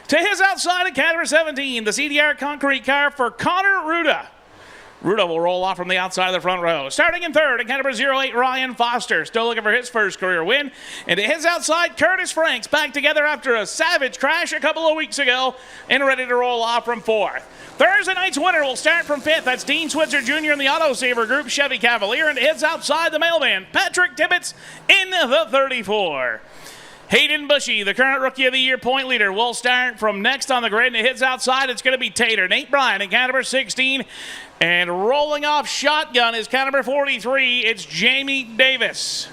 To his outside at cat number 17, the CDR concrete car for Connor Ruda. Ruda will roll off from the outside of the front row. Starting in third, at cat number 08, Ryan Foster, still looking for his first career win. And to his outside, Curtis Franks, back together after a savage crash a couple of weeks ago and ready to roll off from fourth. Thursday night's winner will start from fifth. That's Dean Switzer Jr. in the Auto Saver Group Chevy Cavalier. And to his outside, the mailman, Patrick Tibbetts in the 34. Hayden Bushy, the current Rookie of the Year point leader, will start from next on the grid. And it hits outside, it's going to be Tater. Nate Bryan in cat number 16. And rolling off shotgun is cat number 43. It's Jamie Davis.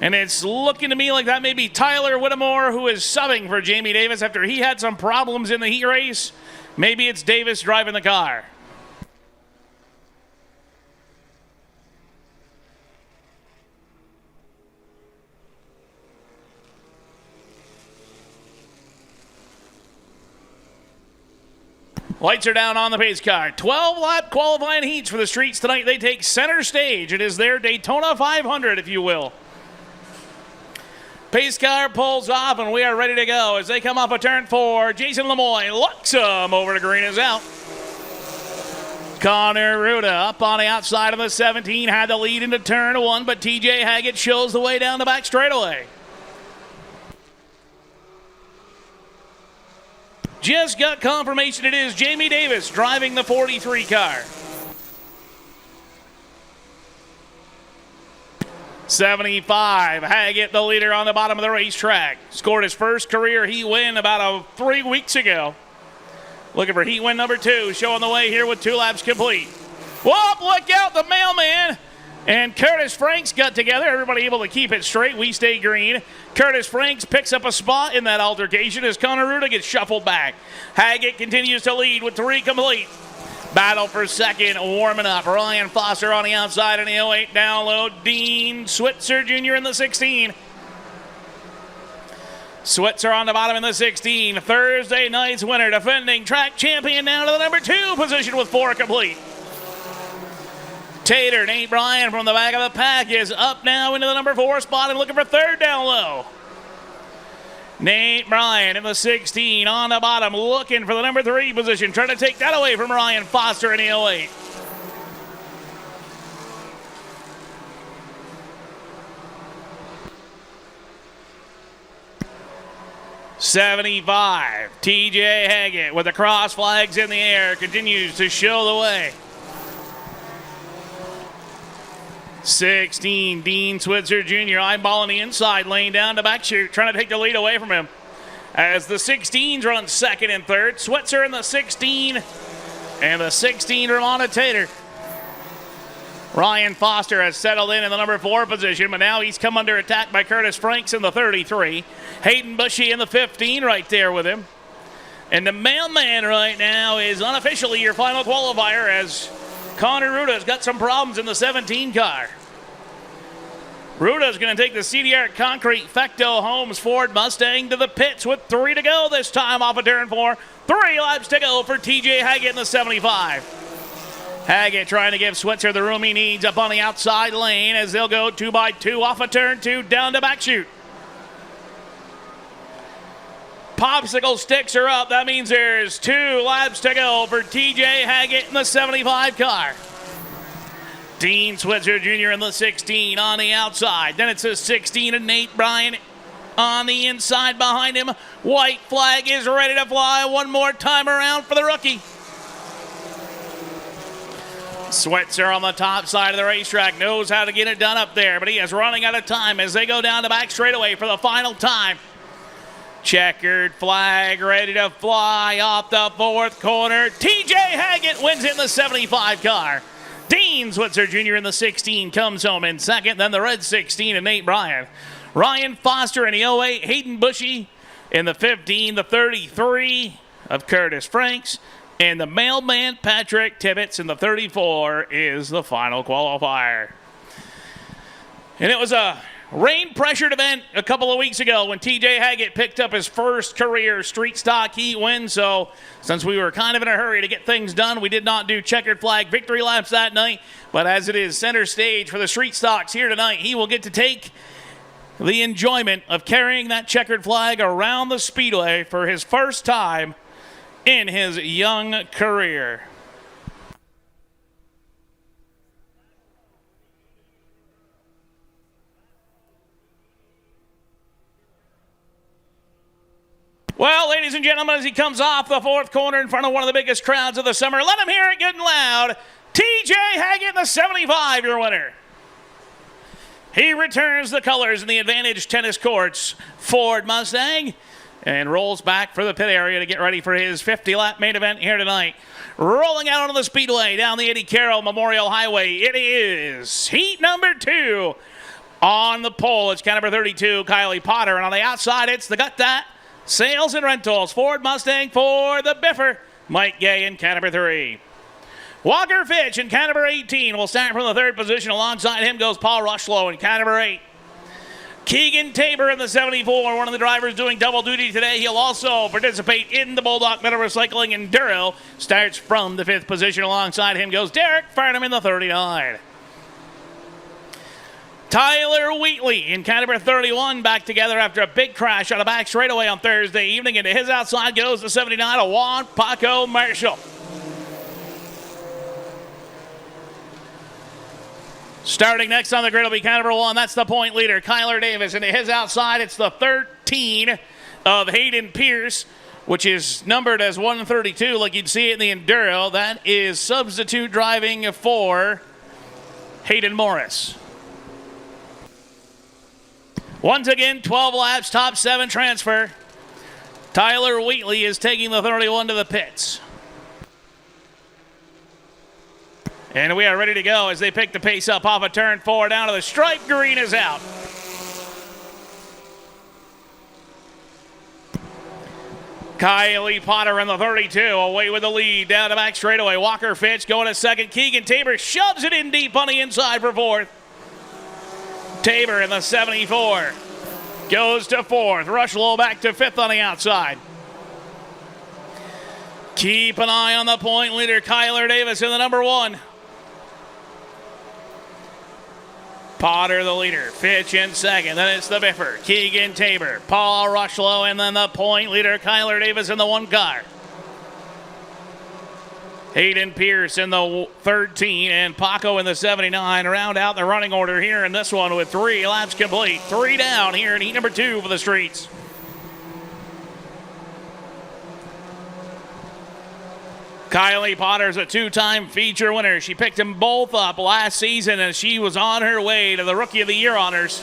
And it's looking to me like that may be Tyler Whittemore, who is subbing for Jamie Davis after he had some problems in the heat race. Maybe it's Davis driving the car. Lights are down on the pace car. 12-lap qualifying heats for the streets tonight. They take center stage. It is their Daytona 500, if you will. Pace car pulls off, and we are ready to go as they come off of turn 4. Jason Lemoyne looks him over to green is out. Connor Ruda up on the outside of the 17. Had the lead into turn 1, but TJ Haggett shows the way down the back straightaway. Just got confirmation it is Jamie Davis driving the 43 car. 75, Haggett, the leader on the bottom of the racetrack. Scored his first career heat win about 3 weeks ago. Looking for heat win number 2, showing the way here with 2 laps complete. Whoop, look out, the mailman. And Curtis Franks got together. Everybody able to keep it straight. We stay green. Curtis Franks picks up a spot in that altercation as Connor Ruda gets shuffled back. Haggett continues to lead with 3 complete. Battle for second, warming up. Ryan Foster on the outside in the 08 down low. Dean Switzer Jr. in the 16. Switzer on the bottom in the 16. Thursday night's winner, defending track champion, down to the number 2 position with 4 complete. Tater, Nate Bryan from the back of the pack is up now into the number 4 spot and looking for third down low. Nate Bryan in the 16 on the bottom, looking for the number 3 position, trying to take that away from Ryan Foster in the 08. '75, TJ Haggett with the cross flags in the air continues to show the way. 16, Dean Switzer Jr. eyeballing the inside lane down to back chute, trying to take the lead away from him. As the 16s run second and third, Switzer in the 16, and the 16 Ramona Tater. Ryan Foster has settled in the number 4 position, but now he's come under attack by Curtis Franks in the 33. Hayden Bushy in the 15 right there with him. And the mailman right now is unofficially your final qualifier as Connor Ruda's got some problems in the 17 car. Ruda's going to take the CDR Concrete Fecto Homes Ford Mustang to the pits with 3 to go this time off of turn 4. 3 laps to go for TJ Haggett in the 75. Haggett trying to give Switzer the room he needs up on the outside lane as they'll go 2x2 off of turn 2 down to back chute. Popsicle sticks are up. That means there's 2 laps to go for TJ Haggett in the 75 car. Dean Switzer Jr. in the 16 on the outside. Then it's a 16 and Nate Bryan on the inside behind him. White flag is ready to fly one more time around for the rookie. Switzer on the top side of the racetrack knows how to get it done up there, but he is running out of time as they go down the back straightaway for the final time. Checkered flag ready to fly off the 4th corner. TJ Haggett wins it in the 75 car. Dean Switzer Jr. in the 16 comes home in second. Then the red 16 and Nate Bryan. Ryan Foster in the 08. Hayden Bushy in the 15. The 33 of Curtis Franks. And the mailman Patrick Tibbetts in the 34 is the final qualifier. And it was a rain-pressured event a couple of weeks ago when TJ Haggett picked up his first career street stock heat win. So since we were kind of in a hurry to get things done, we did not do checkered flag victory laps that night. But as it is center stage for the street stocks here tonight, he will get to take the enjoyment of carrying that checkered flag around the speedway for his first time in his young career. Well, ladies and gentlemen, as he comes off the fourth corner in front of one of the biggest crowds of the summer, let him hear it good and loud. TJ Haggett, the 75, your winner. He returns the colors in the Advantage Tennis Courts Ford Mustang and rolls back for the pit area to get ready for his 50-lap main event here tonight. Rolling out onto the speedway down the Eddie Carroll Memorial Highway, it is heat number 2. On the pole, it's car number 32, Kylie Potter, and on the outside, it's the Got That Sales and Rentals Ford Mustang for the Biffer, Mike Gay in car number 3. Walker Fitch in car number 18 will start from the third position. Alongside him goes Paul Rushlow in car number 8. Keegan Tabor in the 74, one of the drivers doing double duty today. He'll also participate in the Bulldog Metal Recycling Enduro. Starts from the 5th position. Alongside him goes Derek Farnham in the 39. Tyler Wheatley in car number 31 back together after a big crash on a back straightaway on Thursday evening. Into his outside goes the 79, Juan Paco Marshall. Starting next on the grid will be car number 1. That's the point leader, Kyler Davis. Into his outside, it's the 13 of Hayden Pierce, which is numbered as 132 like you'd see it in the Enduro. That is substitute driving for Hayden Morris. Once again, 12 laps, top 7 transfer. Tyler Wheatley is taking the 31 to the pits. And we are ready to go as they pick the pace up off of turn 4 down to the stripe. Green is out. Kylie Potter in the 32, away with the lead down the back straightaway. Walker Fitch going to second. Keegan Tabor shoves it in deep on the inside for 4th. Tabor in the 74 goes to 4th. Rushlow back to 5th on the outside. Keep an eye on the point leader, Kyler Davis in the number 1. Potter the leader, Fitch in second, then it's the Biffer, Keegan Tabor, Paul Rushlow, and then the point leader, Kyler Davis in the 1 car. Hayden Pierce in the 13 and Paco in the 79 round out the running order here in this one with 3 laps complete. 3 down here in heat number 2 for the streets. Kylie Potter's a 2-time feature winner. She picked them both up last season as she was on her way to the Rookie of the Year honors.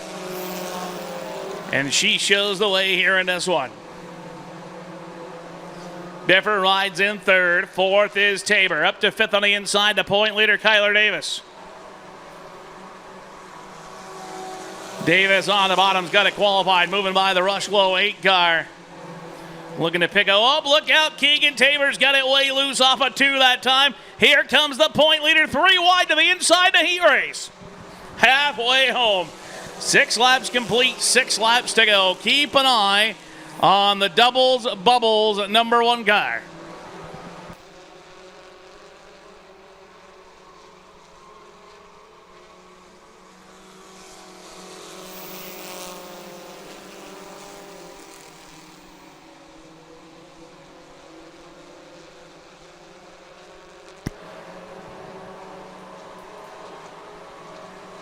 And she shows the way here in this one. Biffer rides in 3rd. 4th is Tabor. Up to 5th on the inside, the point leader, Kyler Davis. Davis on the bottom's got it qualified, moving by the Rushlow 8 car. Looking to pick up. Oh, look out. Keegan Tabor's got it way loose off of 2 that time. Here comes the point leader. 3 wide to the inside, the heat race. Halfway home. 6 laps complete, 6 laps to go. Keep an eye on the doubles bubbles number 1 car.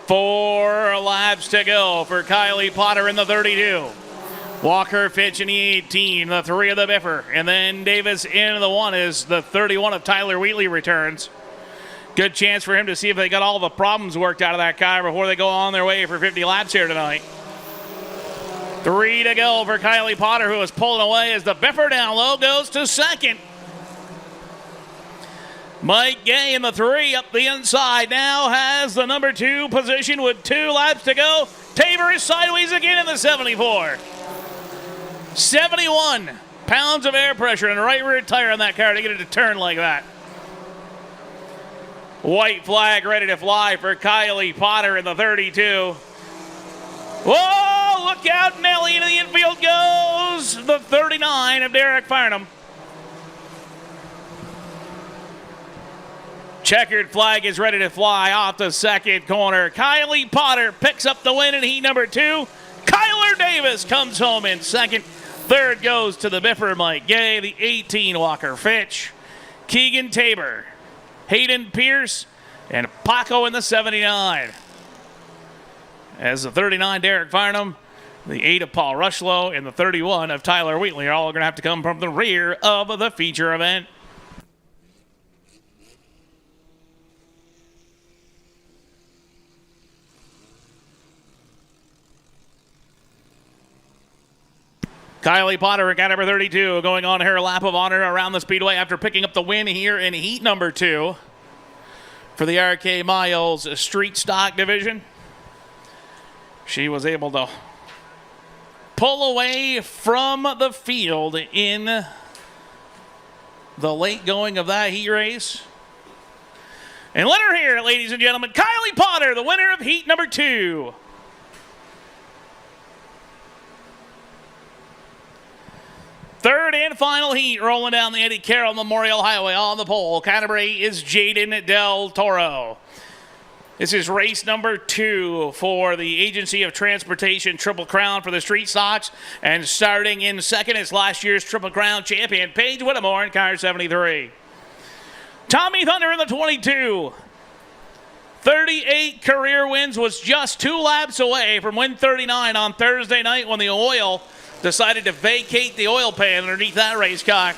Four laps to go for Kylie Potter in the 32. Walker Fitch in the 18, the 3 of the Biffer. And then Davis in the 1 is the 31 of Tyler Wheatley returns. Good chance for him to see if they got all the problems worked out of that car before they go on their way for 50 laps here tonight. 3 to go for Kylie Potter, who is pulling away as the Biffer down low goes to second. Mike Gay in the 3 up the inside now has the number 2 position with 2 laps to go. Tabor is sideways again in the 74. 71 pounds of air pressure in the right rear tire on that car to get it to turn like that. White flag ready to fly for Kylie Potter in the 32. Whoa, look out, Nelly, into the infield goes the 39 of Derek Farnham. Checkered flag is ready to fly off the second corner. Kylie Potter picks up the win in heat number 2. Kyler Davis comes home in second. Third goes to the Biffer Mike Gay, the 18 Walker Fitch, Keegan Tabor, Hayden Pierce, and Paco in the 79. As the 39, Derek Farnham, the 8 of Paul Rushlow, and the 31 of Tyler Wheatley are all going to have to come from the rear of the feature event. Kylie Potter, cat number 32, going on her lap of honor around the speedway after picking up the win here in heat number 2 for the RK Miles Street Stock Division. She was able to pull away from the field in the late going of that heat race. And let her hear it, ladies and gentlemen, Kylie Potter, the winner of heat number 2. Third and final heat rolling down the Eddie Carroll Memorial Highway on the pole. Cat number 8 is Jaden Del Toro. This is race number 2 for the Agency of Transportation Triple Crown for the Street Stocks. And starting in second is last year's Triple Crown champion, Paige Whittemore in car 73. Tommy Thunder in the 22. 38 career wins, was just 2 laps away from win 39 on Thursday night when the oil decided to vacate the oil pan underneath that race car.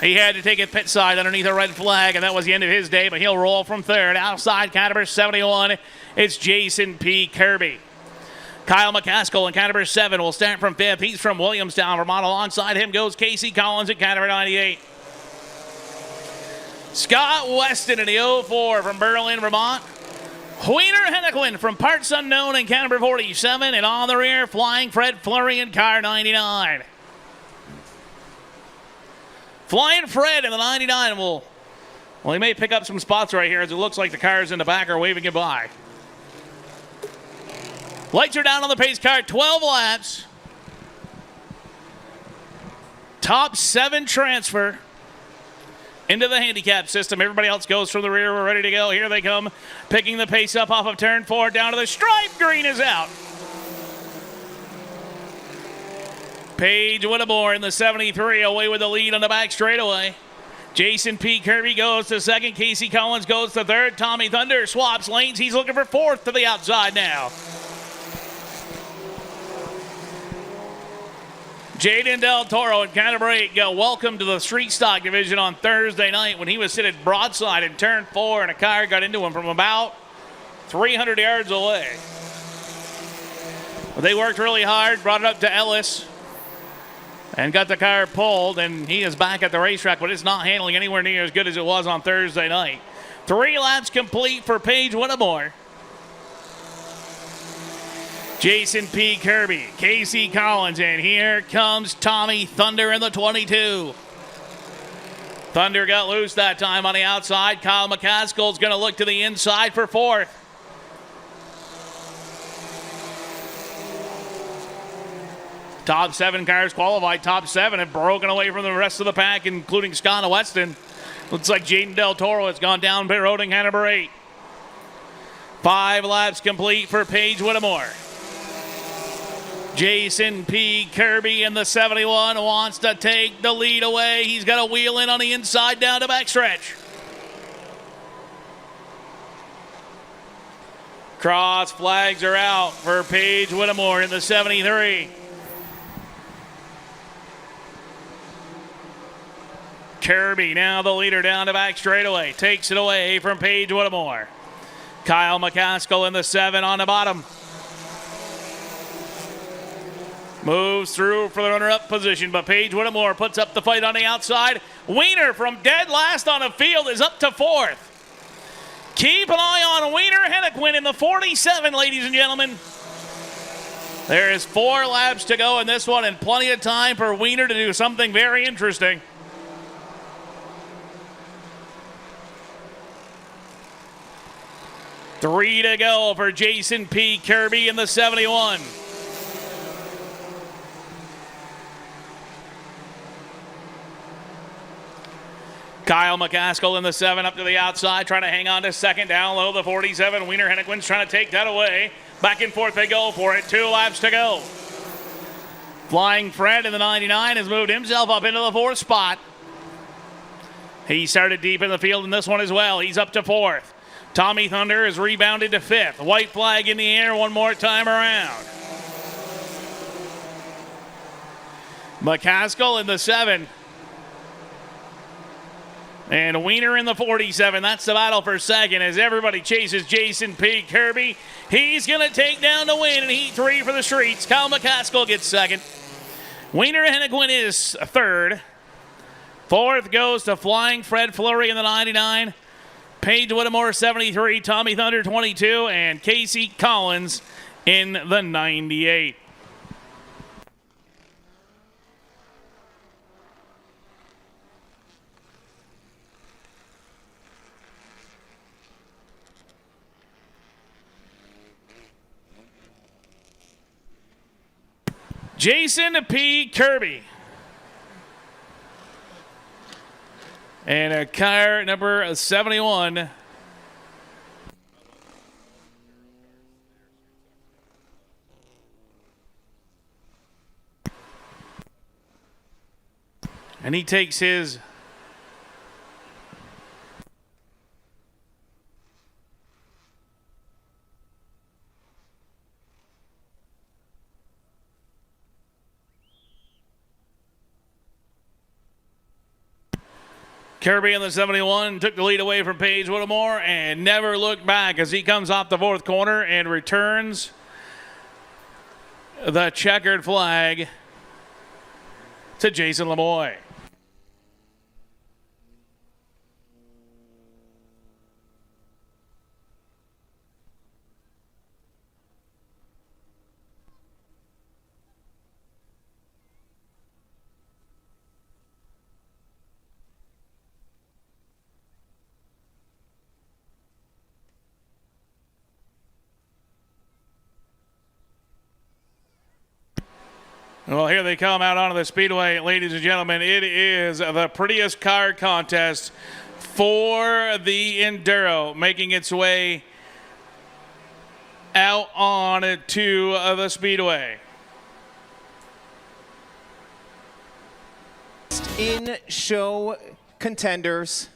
He had to take it pit side underneath a red flag, and that was the end of his day, but he'll roll from third. Outside, cat number 71, it's Jason P. Kirby. Kyle McCaskill in cat number 7 will start from 5th. He's from Williamstown, Vermont. Alongside him goes Casey Collins at cat number 98. Scott Weston in the 04 from Berlin, Vermont. Wiener Hennequin from Parts Unknown in cat number 47. And on the rear, Flying Fred Flurry in car 99. Flying Fred in the 99 well, he may pick up some spots right here as it looks like the cars in the back are waving goodbye. Lights are down on the pace car, 12 laps. Top 7 transfer into the handicap system. Everybody else goes from the rear. We're ready to go. Here they come, picking the pace up off of turn 4 down to the stripe. Green is out. Paige Whittemore in the 73 away with the lead on the back straightaway. Jason P. Kirby goes to second. Casey Collins goes to third. Tommy Thunder swaps lanes. He's looking for 4th to the outside now. Jaden Del Toro and cat number 8 go welcome to the Street Stock Division on Thursday night when he was sitting broadside in turn 4 and a car got into him from about 300 yards away. But they worked really hard, brought it up to Ellis, and got the car pulled, and he is back at the racetrack, but it's not handling anywhere near as good as it was on Thursday night. 3 laps complete for Paige Whittemore. Jason P. Kirby, Casey Collins, and here comes Tommy Thunder in the 22. Thunder got loose that time on the outside. Kyle McCaskill's going to look to the inside for 4th. Top 7 cars qualified. Top 7 have broken away from the rest of the pack, including Scott Weston. Looks like Jaden Del Toro has gone down pit road in car number 8. 5 laps complete for Paige Whittemore. Jason P. Kirby in the 71 wants to take the lead away. He's got a wheel in on the inside down to backstretch. Cross flags are out for Paige Whittemore in the 73. Kirby now the leader down to back straightaway. Takes it away from Paige Whittemore. Kyle McCaskill in the 7 on the bottom. Moves through for the runner-up position, but Paige Whittemore puts up the fight on the outside. Wiener from dead last on the field is up to 4th. Keep an eye on Wiener Hennequin in the 47, ladies and gentlemen. There is 4 laps to go in this one and plenty of time for Wiener to do something very interesting. Three to go for Jason P. Kirby in the 71. Kyle McCaskill in the 7 up to the outside, trying to hang on to second down low. The 47, Wiener Hennequin's trying to take that away. Back and forth they go for it. 2 laps to go. Flying Fred in the 99 has moved himself up into the 4th spot. He started deep in the field in this one as well. He's up to 4th. Tommy Thunder has rebounded to 5th. White flag in the air one more time around. McCaskill in the 7. And Wiener in the 47. That's the battle for second as everybody chases Jason P. Kirby. He's going to take down the win in Heat 3 for the streets. Kyle McCaskill gets second. Wiener Hennequin is 3rd. 4th goes to Flying Fred Fleury in the 99. Paige Whittemore 73. Tommy Thunder 22. And Casey Collins in the 98. Jason P. Kirby. And a car number 71. And he takes his Kirby in the 71 took the lead away from Paige Whittemore and never looked back as he comes off the 4th corner and returns the checkered flag to Jason Lemoy. Well, here they come out onto the speedway, ladies and gentlemen. It is the prettiest car contest for the Enduro, making its way out on to the speedway. In show contenders.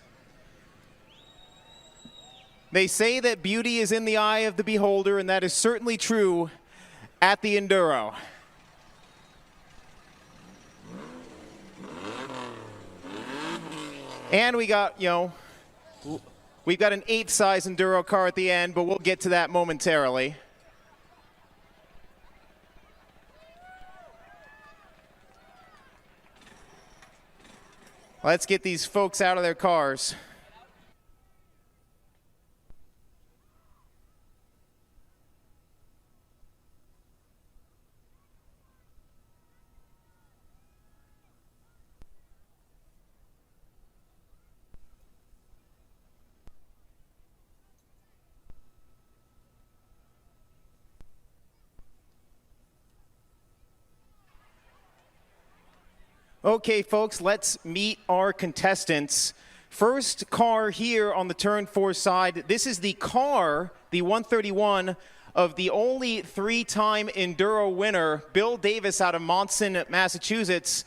They say that beauty is in the eye of the beholder, and that is certainly true at the Enduro. And we got, we've got an 8th size Enduro car at the end, but we'll get to that momentarily. Let's get these folks out of their cars. Okay, folks, let's meet our contestants. First car here on the turn 4 side. This is the car, the 131, of the only 3-time Enduro winner, Bill Davis out of Monson, Massachusetts.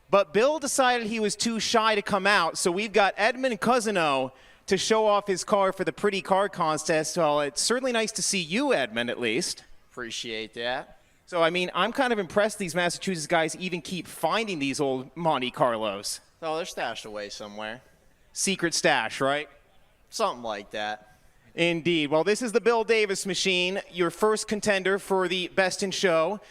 But Bill decided he was too shy to come out, so we've got Edmund Cousineau to show off his car for the Pretty Car Contest. Well, it's certainly nice to see you, Edmund, at least. Appreciate that. So, I mean, I'm kind of impressed these Massachusetts guys even keep finding these old Monte Carlos. Oh, they're stashed away somewhere. Secret stash, right? Something like that. Indeed. Well, this is the Bill Davis machine, your first contender for the Best in Show.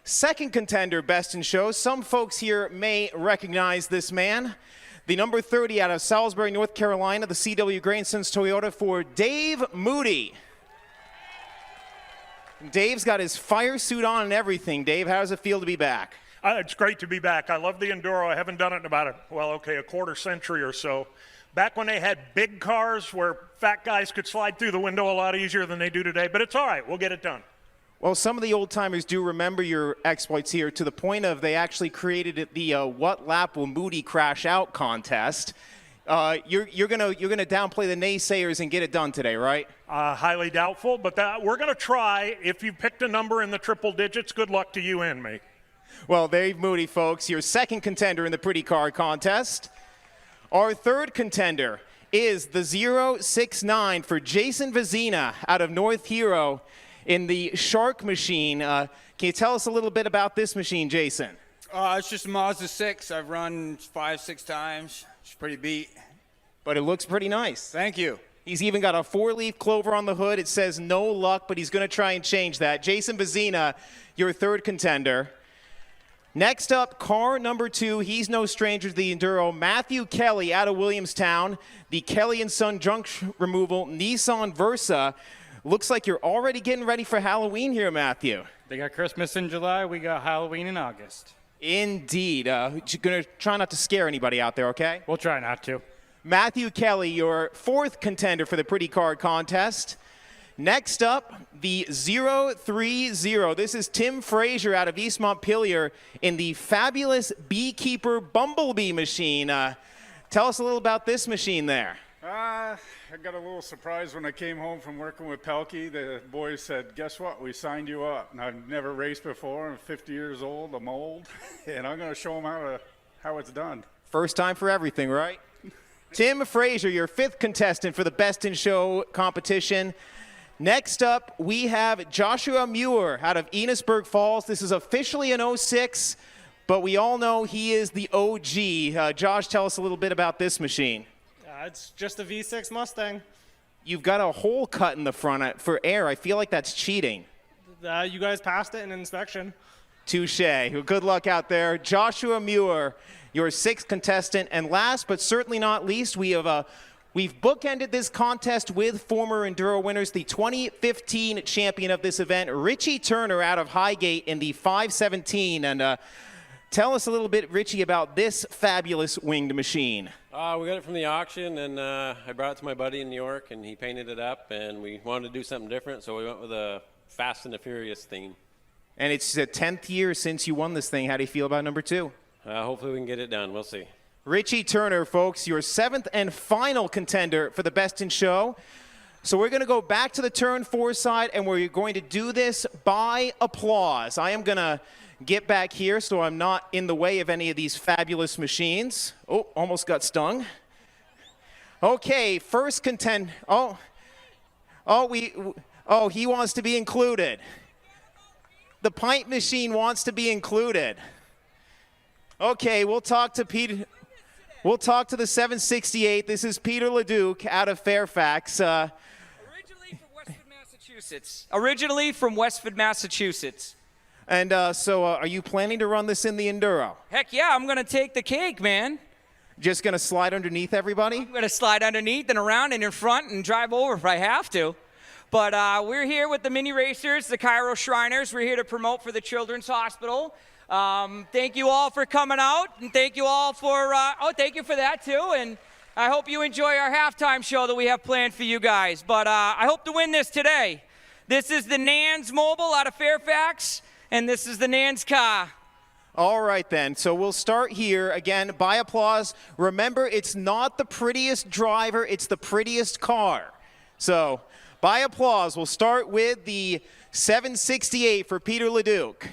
Second contender, Best in Show. Some folks here may recognize this man. The number 30 out of Salisbury, North Carolina, the CW Grandsons Toyota for Dave Moody. Dave's got his fire suit on and everything. Dave, how does it feel to be back? It's great to be back. I love the Enduro. I haven't done it in about a quarter century or so. Back when they had big cars where fat guys could slide through the window a lot easier than they do today, but it's all right. We'll get it done. Well, some of the old-timers do remember your exploits here to the point of they actually created the What Lap Will Moody Crash Out contest. You're gonna downplay the naysayers and get it done today, right? Highly doubtful, but we're going to try. If you picked a number in the triple digits, good luck to you and me. Well, Dave Moody, folks, your second contender in the Pretty Car contest. Our third contender is the 069 for Jason Vizina out of North Hero in the Shark Machine. Can you tell us a little bit about this machine, Jason? It's just a Mazda 6. I've run 5-6 times. It's pretty beat. But it looks pretty nice. Thank you. He's even got a 4-leaf clover on the hood. It says no luck, but he's going to try and change that. Jason Vizina, your third contender. Next up, car number 2. He's no stranger to the Enduro. Matthew Kelly out of Williamstown. The Kelly & Son junk removal Nissan Versa. Looks like you're already getting ready for Halloween here, Matthew. They got Christmas in July. We got Halloween in August. Indeed. You're going to try not to scare anybody out there, okay? We'll try not to. Matthew Kelly, your fourth contender for the Pretty Card contest. Next up, the 030. This is Tim Frazier out of East Montpelier in the fabulous Beekeeper Bumblebee machine. Tell us a little about this machine there. I got a little surprised when I came home from working with Pelkey. The boys said, guess what, we signed you up. And I've never raced before. I'm 50 years old, I'm old, and I'm going to show them how it's done. First time for everything, right? Tim Frazier, your fifth contestant for the Best in Show competition. Next up, we have Joshua Muir out of Enosburg Falls. This is officially an 06, but we all know he is the OG. Josh, tell us a little bit about this machine. It's just a V6 Mustang. You've got a hole cut in the front for air. I feel like that's cheating. You guys passed it in inspection. Touche. Good luck out there. Joshua Muir, your sixth contestant. And last but certainly not least, we've bookended this contest with former Enduro winners, the 2015 champion of this event, Richie Turner out of Highgate in the 517. And tell us a little bit, Richie, about this fabulous winged machine. We got it from the auction, and I brought it to my buddy in New York, and he painted it up, and we wanted to do something different, so we went with a Fast and the Furious theme. And it's the 10th year since you won this thing. How do you feel about number 2? Hopefully we can get it done. We'll see. Richie Turner, folks, your seventh and final contender for the Best in Show. So we're going to go back to the turn 4 side, and we're going to do this by applause. I am going to get back here so I'm not in the way of any of these fabulous machines. Oh, almost got stung. Okay, first contend. He wants to be included. The pint machine wants to be included. Okay, we'll talk to Peter. We'll talk to the 768. This is Peter Leduc out of Fairfax. Originally from Westford, Massachusetts. And so are you planning to run this in the Enduro? Heck yeah, I'm going to take the cake, man. Just going to slide underneath everybody? I'm going to slide underneath and around and in front and drive over if I have to. But we're here with the mini racers, the Cairo Shriners. We're here to promote for the Children's Hospital. Thank you all for coming out, and thank you all for, thank you for that too. And I hope you enjoy our halftime show that we have planned for you guys. But I hope to win this today. This is the Nans Mobile out of Fairfax, and this is the Nans car. All right, then. So we'll start here. Again, by applause. Remember, it's not the prettiest driver, it's the prettiest car. So by applause, we'll start with the 768 for Peter Leduc.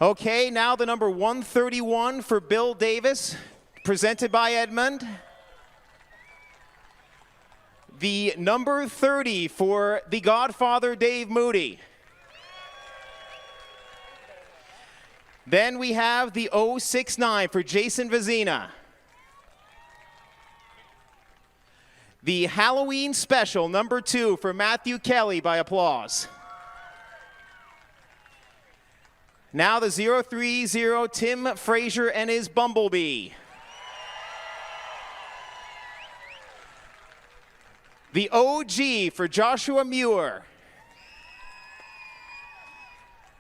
Okay, now the number 131 for Bill Davis, presented by Edmund. The number 30 for the Godfather, Dave Moody. Then we have the 069 for Jason Vizina. The Halloween Special, number 2 for Matthew Kelly, by applause. Now the 030, Tim Frazier and his Bumblebee. The OG for Joshua Muir.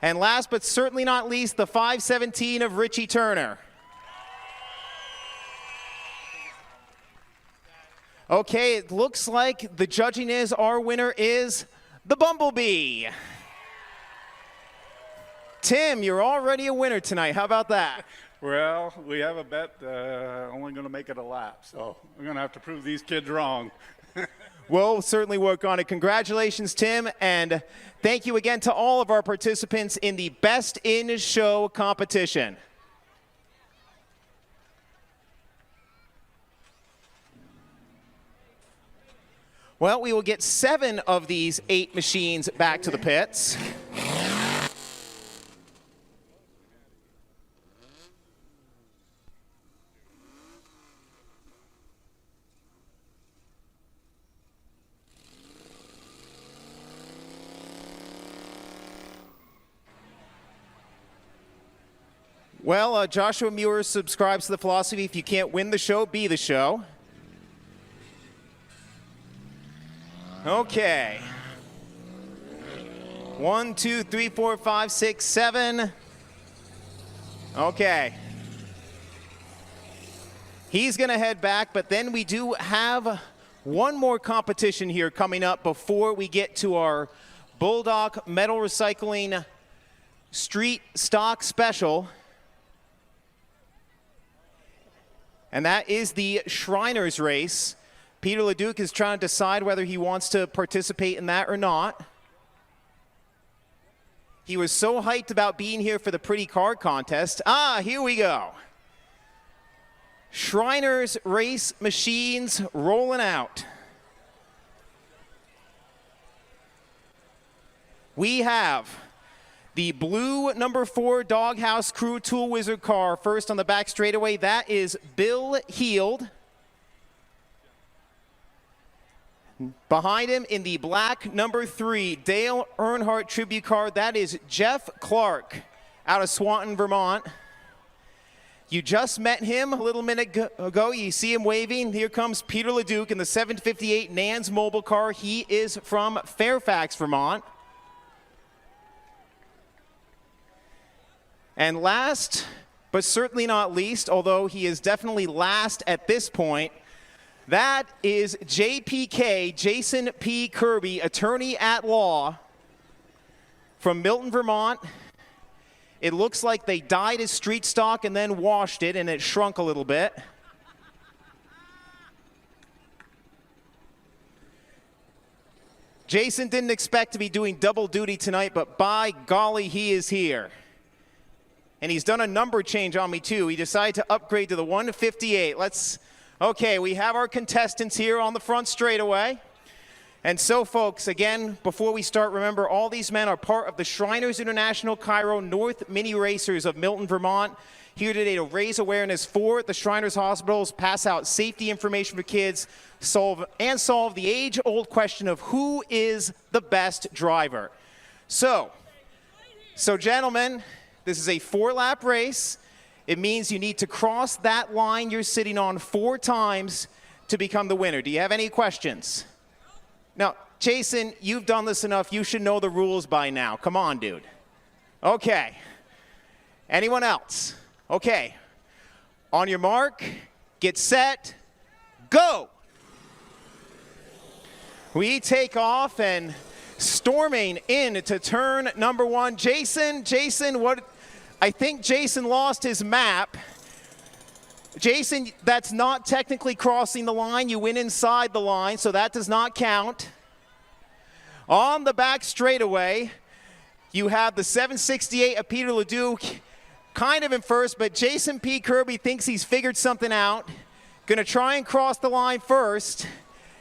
And last but certainly not least, the 517 of Richie Turner. Okay, it looks like the judging is our winner is the Bumblebee. Tim, you're already a winner tonight. How about that? Well, we have a bet only going to make it a lap, so I'm going to have to prove these kids wrong. We'll certainly work on it. Congratulations, Tim, and thank you again to all of our participants in the Best in Show competition. Well, we will get 7 of these 8 machines back to the pits. Well, Joshua Muir subscribes to the philosophy, if you can't win the show, be the show. Okay. 1, 2, 3, 4, 5, 6, 7. Okay. He's going to head back, but then we do have one more competition here coming up before we get to our Bulldog Metal Recycling Street Stock Special. And that is the Shriners race. Peter LeDuc is trying to decide whether he wants to participate in that or not. He was so hyped about being here for the Pretty Car Contest. Here we go. Shriners race machines rolling out. We have the blue number 4 Doghouse Crew Tool Wizard car first on the back straightaway. That is Bill Heald. Behind him in the black number 3 Dale Earnhardt Tribute car, that is Jeff Clark out of Swanton, Vermont. You just met him a little minute ago. You see him waving. Here comes Peter LeDuc in the 758 Nans Mobile car. He is from Fairfax, Vermont. And last, but certainly not least, although he is definitely last at this point, that is JPK, Jason P. Kirby, attorney at law from Milton, Vermont. It looks like they dyed his street stock and then washed it, and it shrunk a little bit. Jason didn't expect to be doing double duty tonight, but by golly, he is here. And he's done a number change on me, too. He decided to upgrade to the 158. Okay, we have our contestants here on the front straightaway. And so, folks, again, before we start, remember, all these men are part of the Shriners International Cairo North Mini Racers of Milton, Vermont. Here today to raise awareness for the Shriners Hospitals, pass out safety information for kids, solve the age-old question of who is the best driver. So, gentlemen, this is a 4-lap race. It means you need to cross that line you're sitting on 4 times to become the winner. Do you have any questions? Now, Jason, you've done this enough. You should know the rules by now. Come on, dude. Okay. Anyone else? Okay. On your mark, get set, go. We take off and storming into turn number 1. Jason, I think Jason lost his map. Jason, that's not technically crossing the line. You went inside the line, so that does not count. On the back straightaway, you have the 768 of Peter LeDuc kind of in first, but Jason P. Kirby thinks he's figured something out. Gonna try and cross the line first,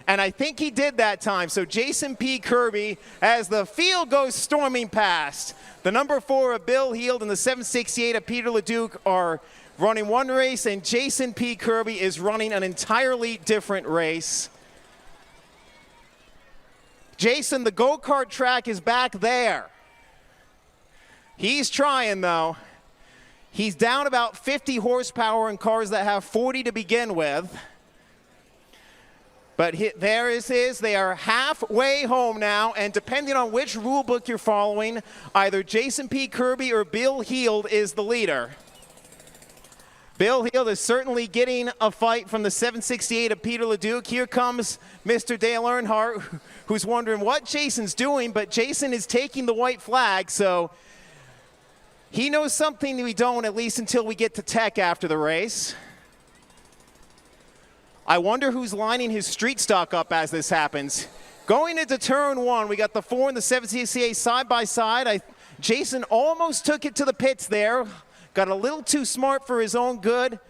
and I think he did that time. So Jason P. Kirby, as the field goes storming past, the number 4 of Bill Heald and the 768 of Peter LeDuc are running one race, and Jason P. Kirby is running an entirely different race. Jason, the go-kart track is back there. He's trying, though. He's down about 50 horsepower in cars that have 40 to begin with. But there is his. They are halfway home now, and depending on which rule book you're following, either Jason P. Kirby or Bill Heald is the leader. Bill Heald is certainly getting a fight from the 768 of Peter LeDuc. Here comes Mr. Dale Earnhardt, who's wondering what Jason's doing, but Jason is taking the white flag, so He knows something we don't, at least until we get to tech after the race. I wonder who's lining his street stock up as this happens. Going into turn 1, we got the 4 and the 768 side by side. Jason almost took it to the pits there. Got a little too smart for his own good.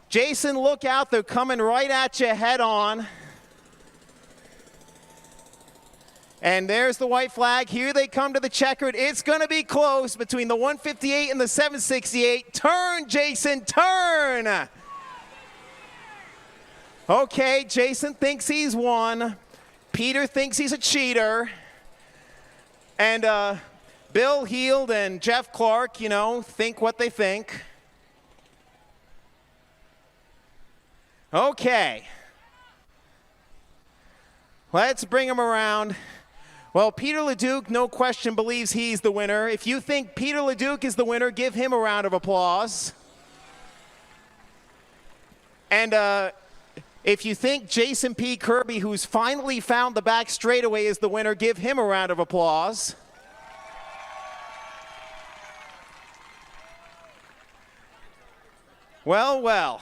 Jason, look out. They're coming right at you head on. And there's the white flag. Here they come to the checkered. It's going to be close between the 158 and the 768. Turn, Jason, turn. Okay, Jason thinks he's won. Peter thinks he's a cheater. And Bill Heald and Jeff Clark, think what they think. Okay. Let's bring him around. Well, Peter Leduc, no question, believes he's the winner. If you think Peter Leduc is the winner, give him a round of applause. And if you think Jason P. Kirby, who's finally found the back straightaway, is the winner, give him a round of applause. Well.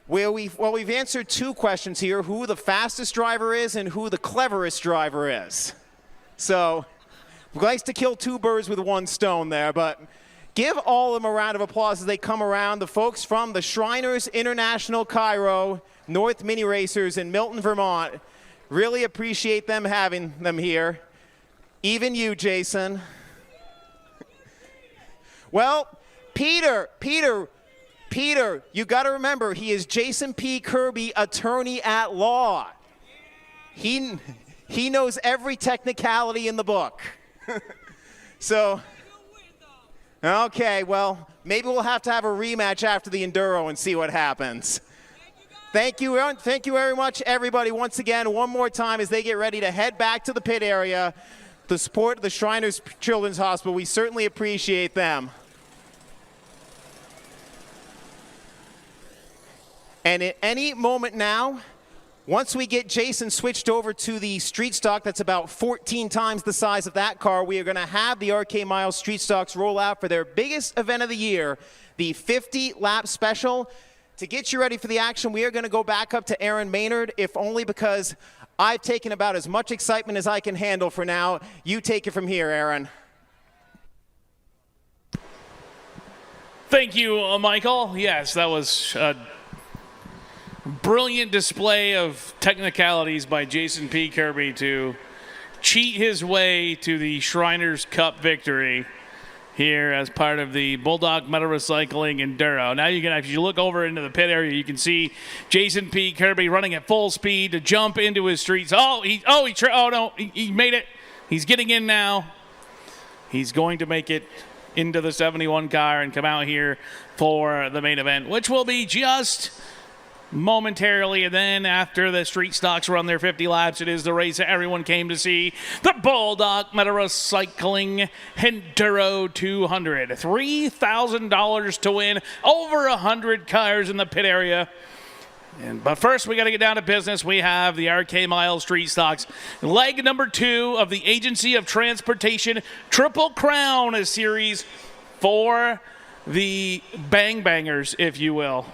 We've answered 2 questions here, who the fastest driver is and who the cleverest driver is. So, likes to kill 2 birds with 1 stone there, but give all of them a round of applause as they come around. The folks from the Shriners International Cairo North Mini Racers in Milton, Vermont. Really appreciate them having them here. Even you, Jason. Well, Peter, you got to remember, he is Jason P. Kirby, attorney at law. He knows every technicality in the book. So, okay, well, maybe we'll have to have a rematch after the Enduro and see what happens. Thank you very much, everybody, once again, one more time as they get ready to head back to the pit area. The support of the Shriners Children's Hospital, we certainly appreciate them. And at any moment now, once we get Jason switched over to the street stock that's about 14 times the size of that car, we are going to have the RK Miles street stocks roll out for their biggest event of the year, the 50-lap special. To get you ready for the action, we are going to go back up to Aaron Maynard, if only because I've taken about as much excitement as I can handle for now. You take it from here, Aaron. Thank you, Michael. Yes, that was a brilliant display of technicalities by Jason P. Kirby to cheat his way to the Shriners Cup victory here as part of the Bulldog Metal Recycling Enduro. Now you can, if you look over into the pit area, you can see Jason P. Kirby running at full speed to jump into his streets. He made it. He's getting in now. He's going to make it into the 71 car and come out here for the main event, which will be just momentarily. And then after the street stocks run their 50 laps, it is the race that everyone came to see, the Bulldog Metal Recycling Enduro 200. $3,000 to win, over 100 cars in the pit area. But first, we got to get down to business. We have the RK Miles street stocks. Leg number 2 of the Agency of Transportation Triple Crown series for the Bang Bangers, if you will.